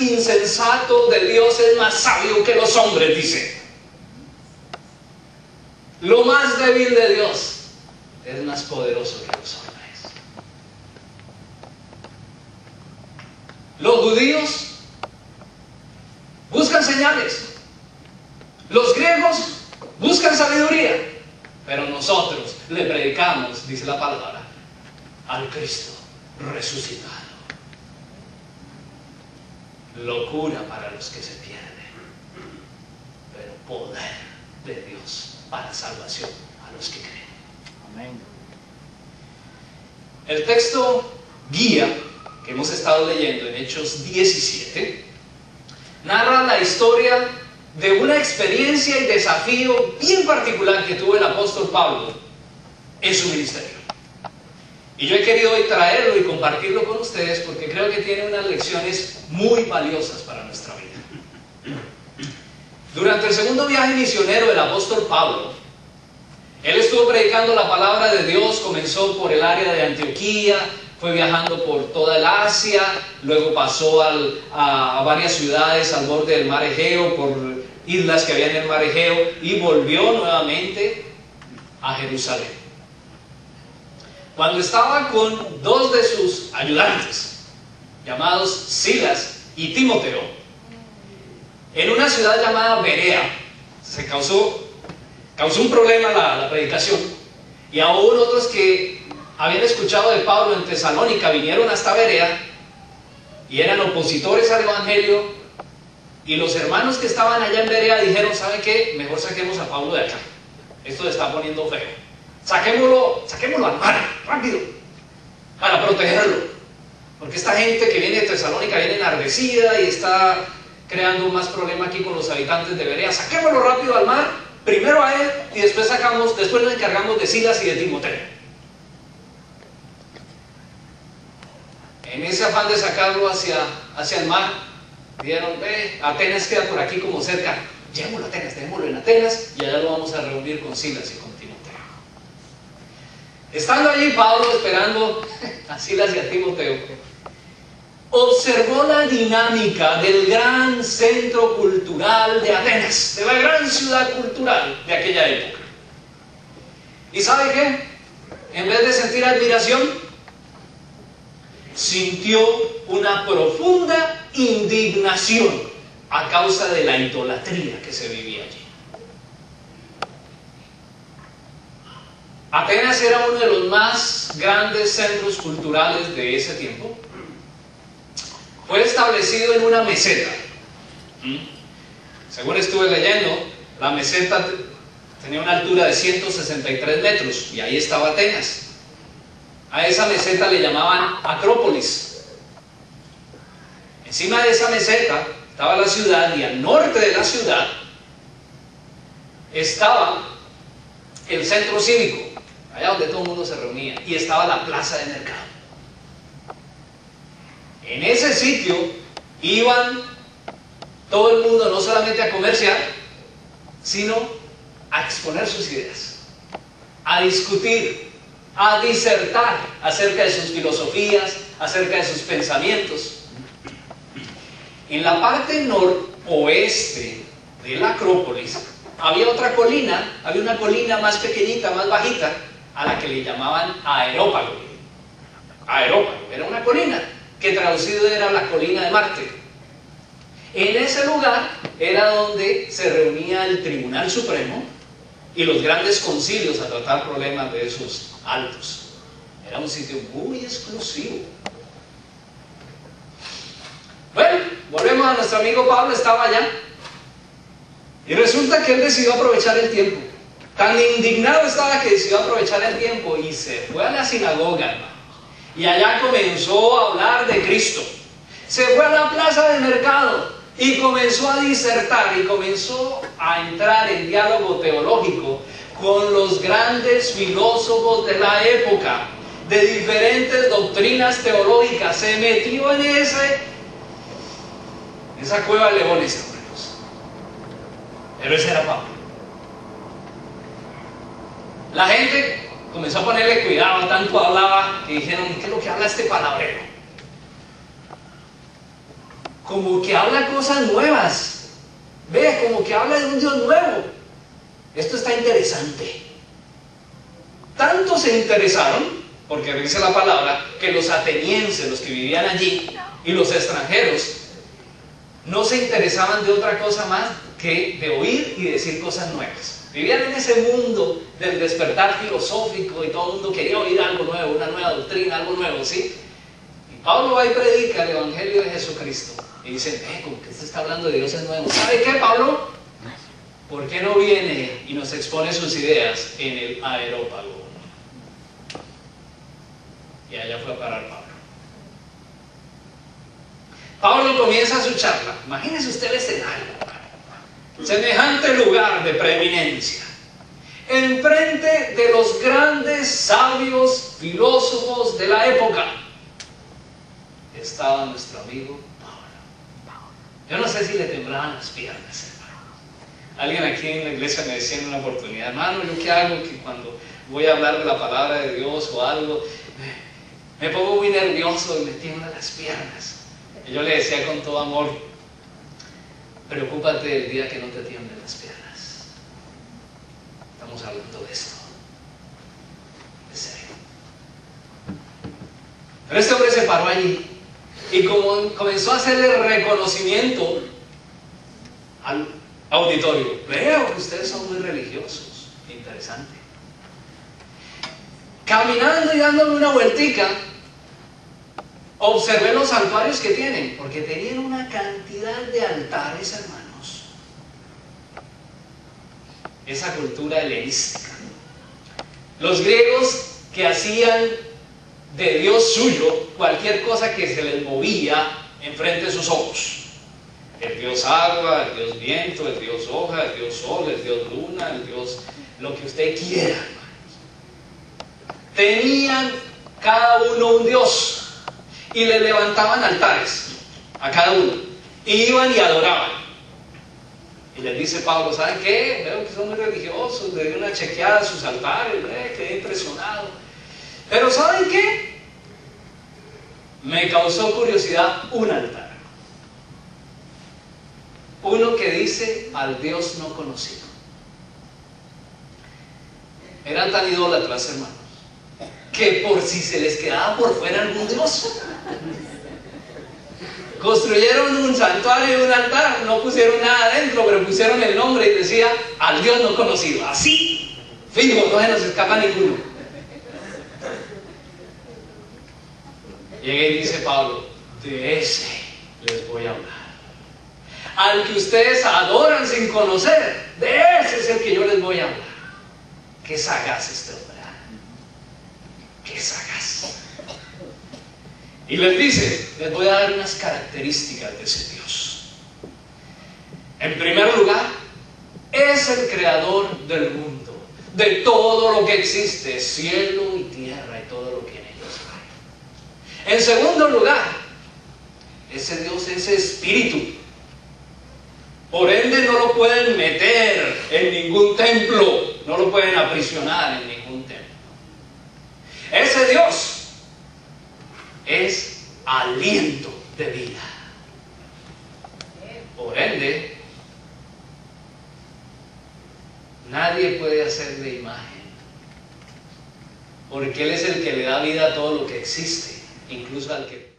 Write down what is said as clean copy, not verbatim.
insensato de Dios es más sabio que los hombres, dice. Lo más débil de Dios es más poderoso que los hombres. Los judíos buscan señales. Los griegos buscan sabiduría. Pero nosotros le predicamos, dice la palabra, al Cristo resucitado. Locura para los que se pierden, pero poder de Dios para salvación a los que creen. Amén. El texto guía que hemos estado leyendo en Hechos 17 narra la historia de una experiencia y desafío bien particular que tuvo el apóstol Pablo en su ministerio. Y yo he querido hoy traerlo y compartirlo con ustedes porque creo que tiene unas lecciones muy valiosas para nuestra vida. Durante el segundo viaje misionero del apóstol Pablo, él estuvo predicando la palabra de Dios, comenzó por el área de Antioquía, fue viajando por toda el Asia, luego pasó a varias ciudades al borde del mar Egeo, por islas que había en el mar Egeo, y volvió nuevamente a Jerusalén. Cuando estaba con dos de sus ayudantes, llamados Silas y Timoteo, en una ciudad llamada Berea, se causó un problema la predicación, y aún otros que habían escuchado de Pablo en Tesalónica vinieron hasta Berea y eran opositores al evangelio, y los hermanos que estaban allá en Berea dijeron: ¿sabe qué? Mejor saquemos a Pablo de acá, esto se está poniendo feo, saquémoslo al mar, rápido, para protegerlo, porque esta gente que viene de Tesalónica viene enardecida y está creando más problema aquí con los habitantes de Berea. Saquémoslo rápido al mar, primero a él, y después nos encargamos de Silas y de Timoteo. En ese afán de sacarlo hacia el mar, dijeron: Atenas queda por aquí como cerca, llevémoslo a Atenas, dejémoslo en Atenas y allá lo vamos a reunir con Silas y con Timoteo. Estando allí Pablo esperando a Silas y a Timoteo, observó la dinámica del gran centro cultural de Atenas, de la gran ciudad cultural de aquella época. ¿Y sabe qué? En vez de sentir admiración, sintió una profunda indignación a causa de la idolatría que se vivía allí. Atenas era uno de los más grandes centros culturales de ese tiempo. Fue establecido en una meseta. Según estuve leyendo, la meseta tenía una altura de 163 metros y ahí estaba Atenas. A esa meseta le llamaban Acrópolis. Encima de esa meseta estaba la ciudad, y al norte de la ciudad estaba el centro cívico, allá donde todo el mundo se reunía, y estaba la plaza de mercado. En ese sitio iban todo el mundo no solamente a comerciar, sino a exponer sus ideas, a discutir, a disertar acerca de sus filosofías, acerca de sus pensamientos. En la parte noroeste de la Acrópolis había otra colina, había una colina más pequeñita, más bajita, a la que le llamaban Areópago. Areópago era una colina que traducido era la colina de Marte. En ese lugar era donde se reunía el Tribunal Supremo y los grandes concilios a tratar problemas de esos altos. Era un sitio muy exclusivo. Bueno, volvemos a nuestro amigo Pablo. Estaba allá y resulta que él decidió aprovechar el tiempo. Tan indignado estaba que decidió aprovechar el tiempo y se fue a la sinagoga, hermano, y allá comenzó a hablar de Cristo. Se fue a la plaza de mercado y comenzó a disertar y comenzó a entrar en diálogo teológico con los grandes filósofos de la época, de diferentes doctrinas teológicas. Se metió en esa cueva de leones, hermanos. Pero ese era Pablo. La gente comenzó a ponerle cuidado, tanto hablaba que dijeron: ¿qué es lo que habla este palabrero? como que habla cosas nuevas. Ve, como que habla de un Dios nuevo. Esto está interesante. Tanto se interesaron, porque dice la palabra, que los atenienses, los que vivían allí, y los extranjeros, no se interesaban de otra cosa más que de oír y decir cosas nuevas. Vivían en ese mundo del despertar filosófico y todo el mundo quería oír algo nuevo, una nueva doctrina, algo nuevo, ¿sí? Y Pablo va y predica el Evangelio de Jesucristo. Y dicen, como que usted está hablando de dioses nuevos. ¿Sabe qué, Pablo? ¿Por qué no viene y nos expone sus ideas en el Areópago? Y allá fue a parar Pablo. Pablo comienza su charla. Imagínese usted el escenario. Semejante lugar de preeminencia. Enfrente de los grandes sabios filósofos de la época estaba nuestro amigo Pablo. Yo no sé si le temblaban las piernas, hermano. Alguien aquí en la iglesia me decía en una oportunidad, hermano, ¿yo qué hago que cuando voy a hablar de la palabra de Dios o algo, me pongo muy nervioso y me tiemblan las piernas? Y yo le decía con todo amor, preocúpate del día que no te tiemblen las piernas. Estamos hablando de esto. De serio. Pero este hombre se paró allí y comenzó a hacerle reconocimiento al auditorio. Veo que ustedes son muy religiosos. Interesante. Caminando y dándome una vueltica, observé los santuarios que tienen, porque tenían una cantidad de altares, hermanos. Esa cultura helenística. Los griegos que hacían de Dios suyo cualquier cosa que se les movía enfrente de sus ojos. El Dios agua, el Dios viento, el Dios hoja, el Dios sol, el Dios luna, el Dios lo que usted quiera, hermanos. Tenían cada uno un Dios. Y le levantaban altares a cada uno. Y iban y adoraban. Y les dice Pablo, ¿saben qué? Veo que son muy religiosos, le di una chequeada a sus altares, quedé impresionado. Pero ¿saben qué? Me causó curiosidad un altar. Uno que dice al Dios no conocido. Eran tan idólatras, hermanos, que por si se les quedaba por fuera algún Dios, construyeron un santuario y un altar, no pusieron nada adentro, pero pusieron el nombre y decía al Dios no conocido. Así, fijo, no se nos escapa ninguno. Llega y dice Pablo, de ese les voy a hablar. Al que ustedes adoran sin conocer, de ese es el que yo les voy a hablar. Qué sagaz este hombre. Qué sagaz. Y les dice, les voy a dar unas características de ese Dios. En primer lugar, es el creador del mundo, de todo lo que existe, cielo y tierra y todo lo que en ellos hay. En segundo lugar, ese Dios es espíritu. Por ende no lo pueden meter en ningún templo, no lo pueden aprisionar en ningún templo. Ese Dios es aliento de vida. Por ende, nadie puede hacerle imagen, porque Él es el que le da vida a todo lo que existe, incluso al que